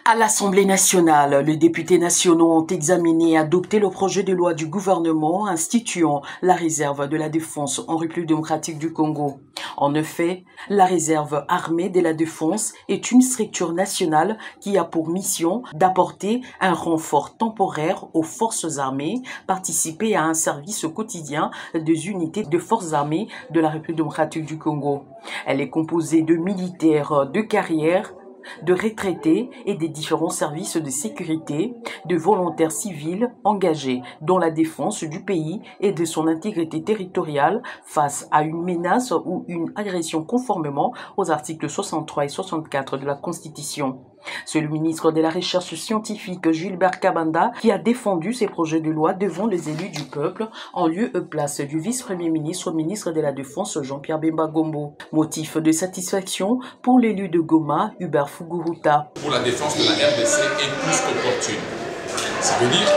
À l'Assemblée nationale, les députés nationaux ont examiné et adopté le projet de loi du gouvernement instituant la réserve de la défense en République démocratique du Congo. En effet, la réserve armée de la défense est une structure nationale qui a pour mission d'apporter un renfort temporaire aux forces armées, participer à un service quotidien des unités de forces armées de la République démocratique du Congo. Elle est composée de militaires de carrière, de retraités et des différents services de sécurité, de volontaires civils engagés dans la défense du pays et de son intégrité territoriale face à une menace ou une agression conformément aux articles 63 et 64 de la Constitution. C'est le ministre de la Recherche scientifique Gilbert Kabanda qui a défendu ces projets de loi devant les élus du peuple en lieu et place du vice-premier ministre, ministre de la Défense Jean-Pierre Bemba Gombo. Motif de satisfaction pour l'élu de Goma, Hubert Fuguruta. Pour la défense de la RDC est plus qu'opportune. Ça veut dire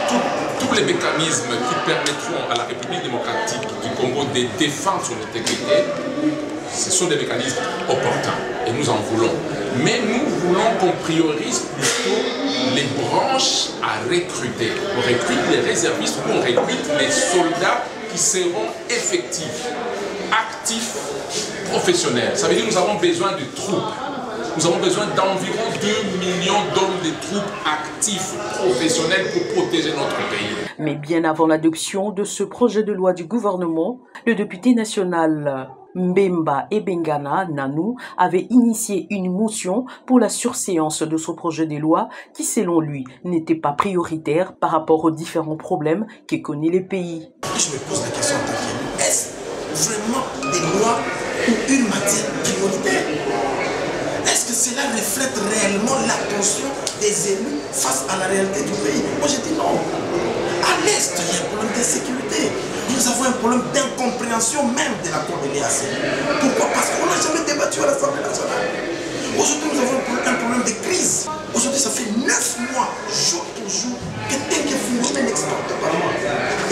tous les mécanismes qui permettront à la République démocratique du Congo de défendre son intégrité, ce sont des mécanismes opportuns et nous en voulons. Mais nous voulons qu'on priorise plutôt les branches à recruter. On recrute les réservistes ou on recrute les soldats qui seront effectifs, actifs, professionnels. Ça veut dire que nous avons besoin de troupes. Nous avons besoin d'environ 2 millions d'hommes de troupes actifs, professionnels pour protéger notre pays. Mais bien avant l'adoption de ce projet de loi du gouvernement, le député national Mbemba Ebengana Nanou avait initié une motion pour la surséance de ce projet de loi qui, selon lui, n'était pas prioritaire par rapport aux différents problèmes que connaît le pays. Je me pose la question en tant qu'élu, est-ce vraiment des lois ou une matière prioritaire? Est-ce que cela reflète réellement l'attention des élus face à la réalité du pays? Moi je dis non. À l'Est, il y a un problème de sécurité. Nous avons un problème d'incompréhension même de l'accord de l'EAC. Pourquoi? Parce qu'on n'a jamais débattu à l'Assemblée nationale. Aujourd'hui, nous avons un problème de crise. Aujourd'hui, ça fait 9 mois, jour pour jour, que Tenke Fungoulé n'exporte pas.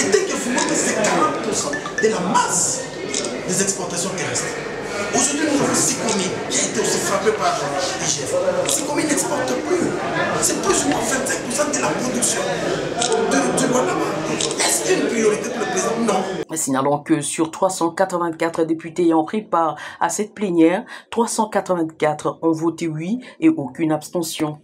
Et Tenke Fungoulé, c'est 40% de la masse des exportations terrestres. Aujourd'hui, nous avons Sikomi qui a été aussi frappé par l'IGF. Sikomi n'exporte plus. C'est plus ou moins 25% de la production de Lualaba. Est-ce une priorité pour le président? Non. Signalons que sur 384 députés ayant pris part à cette plénière, 384 ont voté oui et aucune abstention.